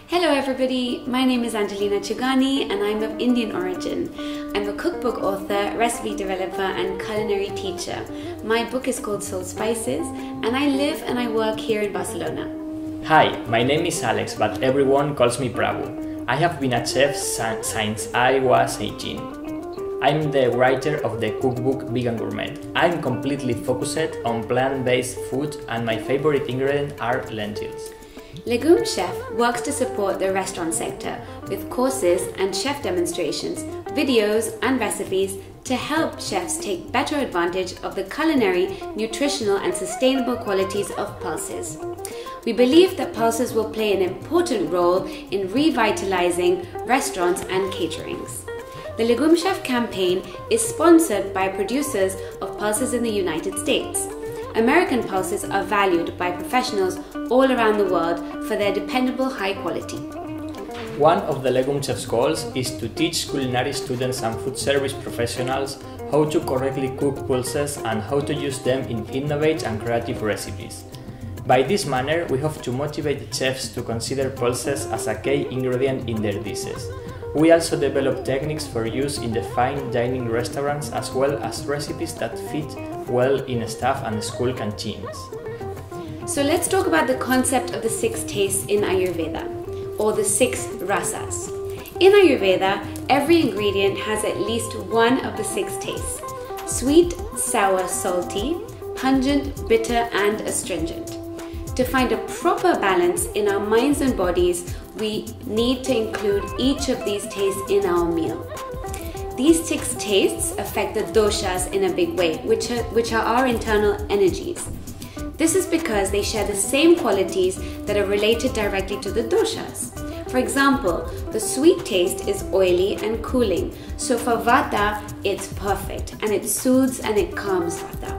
Hello everybody, my name is Angelina Chugani and I'm of Indian origin. I'm a cookbook author, recipe developer and culinary teacher. My book is called Soul Spices and I live and I work here in Barcelona. Hi, my name is Alex, but everyone calls me Prabhu. I have been a chef since I was 18. I'm the writer of the cookbook Vegan Gourmet. I'm completely focused on plant-based food and my favorite ingredient are lentils. Legume Chef works to support the restaurant sector with courses and chef demonstrations, videos and recipes to help chefs take better advantage of the culinary, nutritional and sustainable qualities of pulses. We believe that pulses will play an important role in revitalizing restaurants and caterings. The Legume Chef campaign is sponsored by producers of pulses in the United States. American pulses are valued by professionals all around the world for their dependable high quality. One of the Legume Chef's goals is to teach culinary students and food service professionals how to correctly cook pulses and how to use them in innovative and creative recipes. By this manner, we hope to motivate the chefs to consider pulses as a key ingredient in their dishes. We also develop techniques for use in the fine dining restaurants as well as recipes that fit well in staff and school canteens. So let's talk about the concept of the 6 tastes in Ayurveda, or the 6 Rasas. In Ayurveda, every ingredient has at least one of the 6 tastes: sweet, sour, salty, pungent, bitter and astringent. To find a proper balance in our minds and bodies, we need to include each of these tastes in our meal. These 6 tastes affect the doshas in a big way, which are our internal energies. This is because they share the same qualities that are related directly to the doshas. For example, the sweet taste is oily and cooling, so for Vata it's perfect and it soothes and it calms Vata.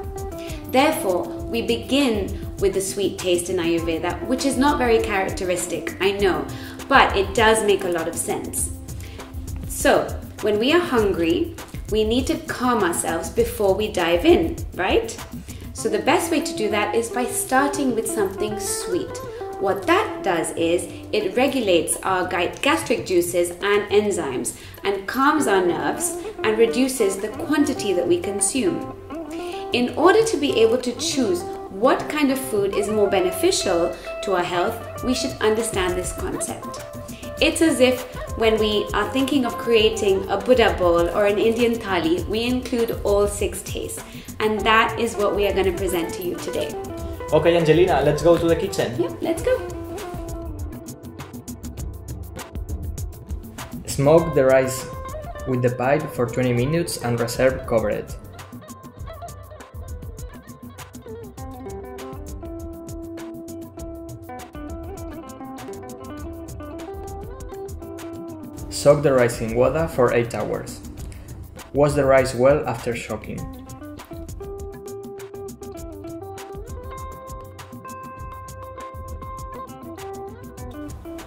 Therefore, we begin with the sweet taste in Ayurveda, which is not very characteristic, I know, but it does make a lot of sense. So, when we are hungry, we need to calm ourselves before we dive in, right? So the best way to do that is by starting with something sweet. What that does is it regulates our gastric juices and enzymes and calms our nerves and reduces the quantity that we consume. In order to be able to choose what kind of food is more beneficial to our health, we should understand this concept. It's as if when we are thinking of creating a Buddah bowl or an Indian thali, we include all 6 tastes. And that is what we are going to present to you today. Okay, Angelina, let's go to the kitchen. Yep, let's go. Smoke the rice with the pipe for 20 minutes and reserve covered. Soak the rice in water for 8 hours. Wash the rice well after soaking.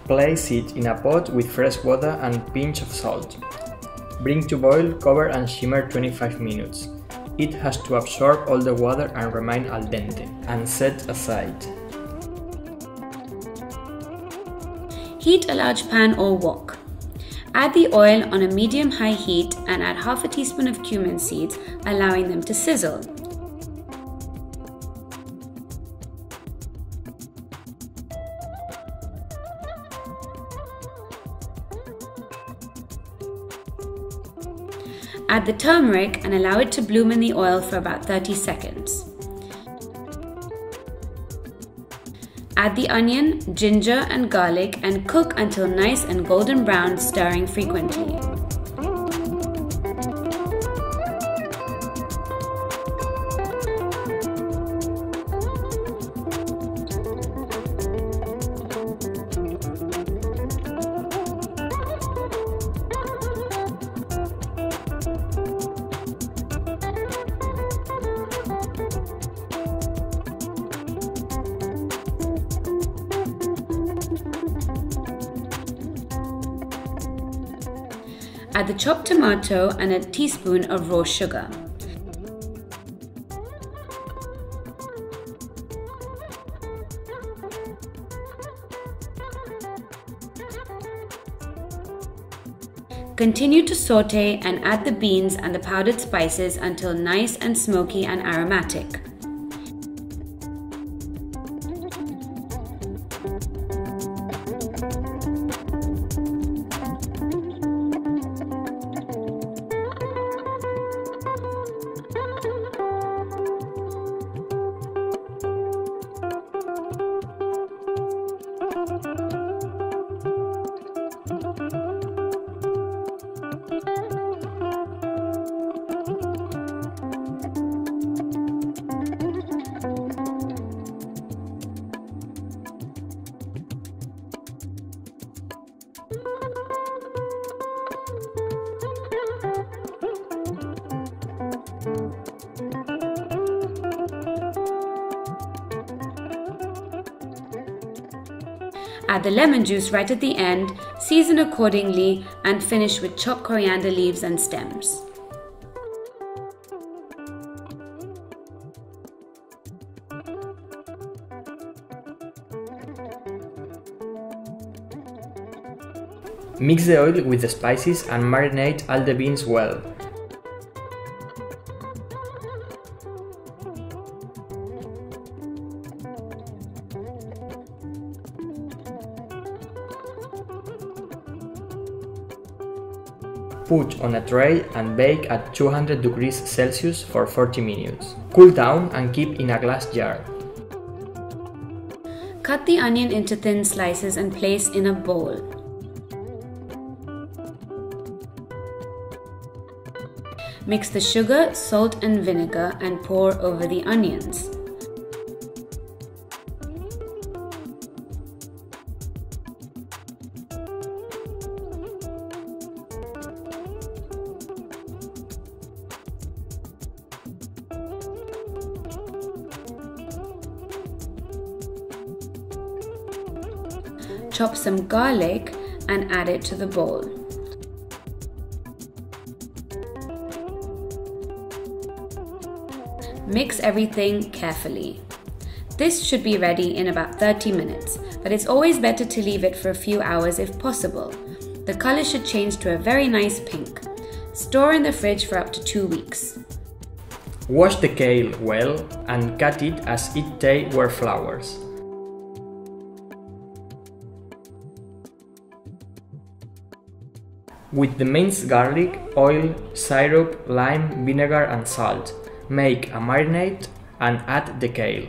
Place it in a pot with fresh water and a pinch of salt. Bring to boil, cover and simmer 25 minutes. It has to absorb all the water and remain al dente, and set aside. Heat a large pan or wok. Add the oil on a medium-high heat and add half a teaspoon of cumin seeds, allowing them to sizzle. Add the turmeric and allow it to bloom in the oil for about 30 seconds. Add the onion, ginger and garlic and cook until nice and golden brown, stirring frequently. Add the chopped tomato and a teaspoon of raw sugar. Continue to saute and add the beans and the powdered spices until nice and smoky and aromatic. Add the lemon juice right at the end, season accordingly, and finish with chopped coriander leaves and stems. Mix the oil with the spices and marinate all the beans well. Put on a tray and bake at 200 degrees Celsius for 40 minutes. Cool down and keep in a glass jar. Cut the onion into thin slices and place in a bowl. Mix the sugar, salt and vinegar and pour over the onions. Chop some garlic and add it to the bowl. Mix everything carefully. This should be ready in about 30 minutes, but it's always better to leave it for a few hours if possible. The color should change to a very nice pink. Store in the fridge for up to 2 weeks. Wash the kale well and cut it as if they were flowers. With the minced garlic, oil, syrup, lime, vinegar and salt, make a marinade and add the kale.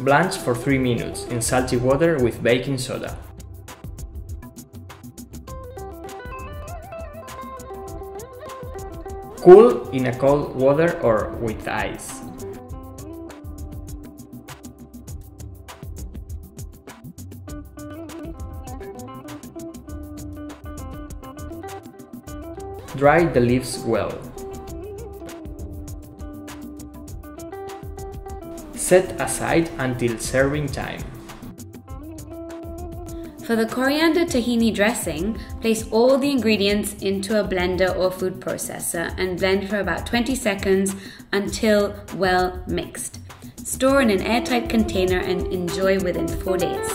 Blanch for 3 minutes in salty water with baking soda. Cool in a cold water or with ice. Dry the leaves well. Set aside until serving time. For the coriander tahini dressing, place all the ingredients into a blender or food processor and blend for about 20 seconds until well mixed. Store in an airtight container and enjoy within 4 days.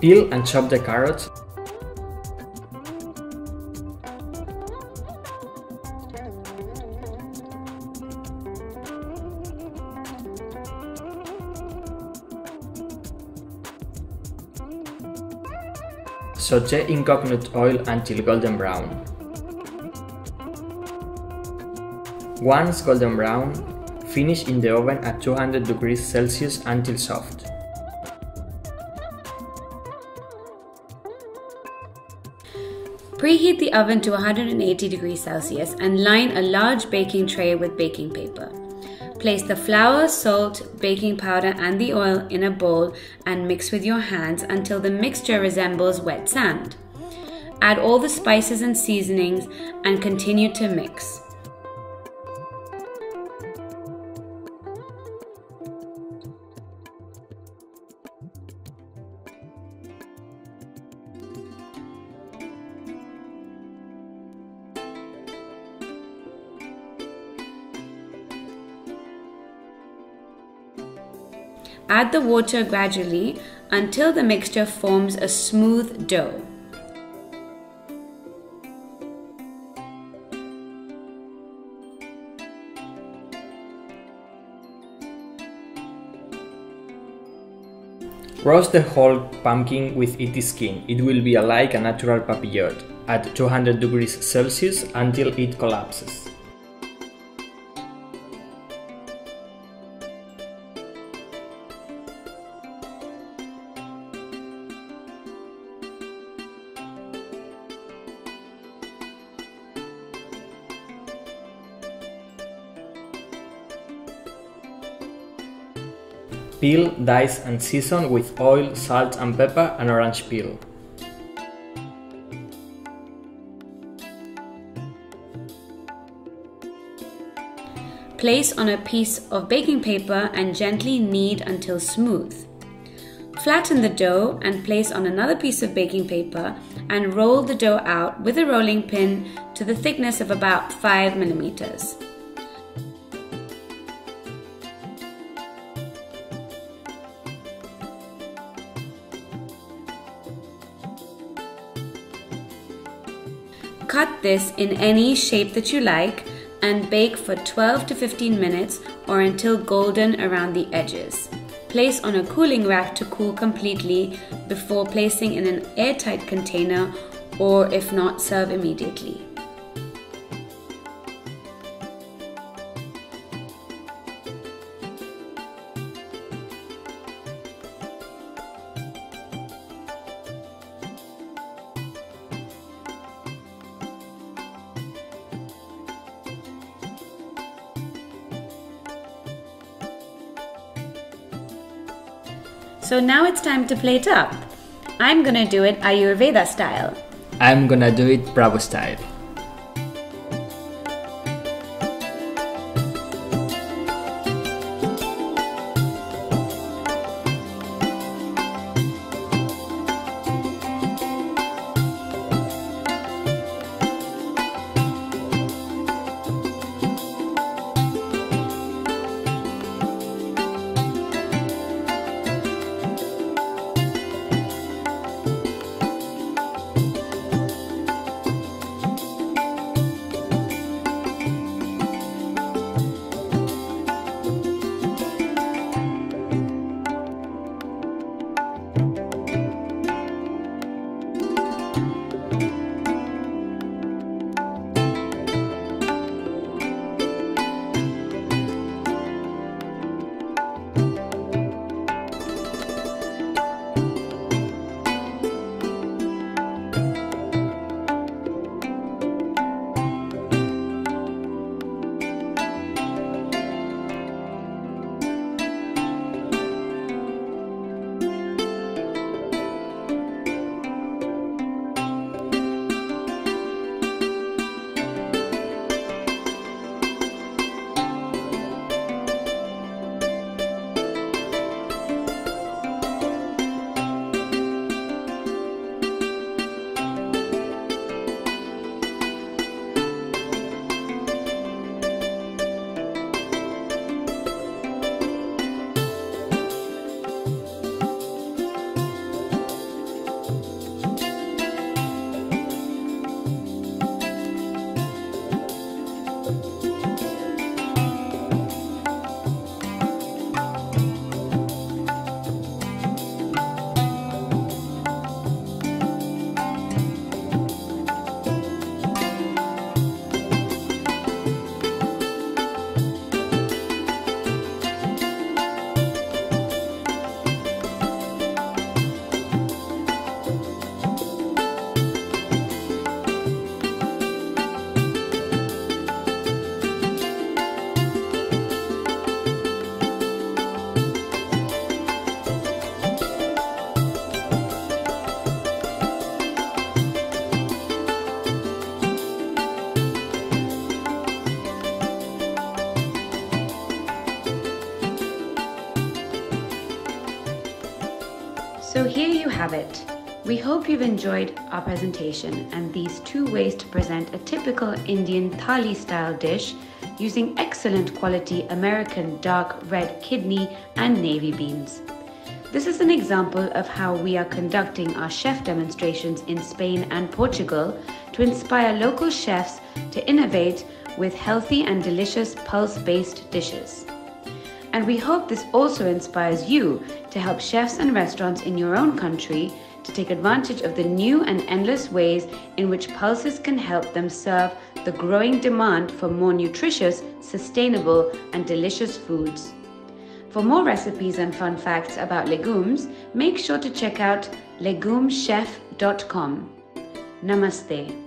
Peel and chop the carrots. Sauté in coconut oil until golden brown. Once golden brown, finish in the oven at 200 degrees Celsius until soft. Preheat the oven to 180 degrees Celsius and line a large baking tray with baking paper. Place the flour, salt, baking powder and the oil in a bowl and mix with your hands until the mixture resembles wet sand. Add all the spices and seasonings and continue to mix. Add the water gradually until the mixture forms a smooth dough. Roast the whole pumpkin with its skin. It will be like a natural papillote at 200 degrees Celsius until it collapses. Peel, dice and season with oil, salt and pepper and orange peel. Place on a piece of baking paper and gently knead until smooth. Flatten the dough and place on another piece of baking paper and roll the dough out with a rolling pin to the thickness of about 5 millimeters. Cut this in any shape that you like and bake for 12 to 15 minutes or until golden around the edges. Place on a cooling rack to cool completely before placing in an airtight container, or if not, serve immediately. So now it's time to plate up. I'm gonna do it Ayurveda style. I'm gonna do it Bravo style. So here you have it. We hope you've enjoyed our presentation and these 2 ways to present a typical Indian thali style dish using excellent quality American dark red kidney and navy beans. This is an example of how we are conducting our chef demonstrations in Spain and Portugal to inspire local chefs to innovate with healthy and delicious pulse-based dishes. And we hope this also inspires you to help chefs and restaurants in your own country to take advantage of the new and endless ways in which pulses can help them serve the growing demand for more nutritious, sustainable, and delicious foods. For more recipes and fun facts about legumes, make sure to check out legumechef.com. Namaste.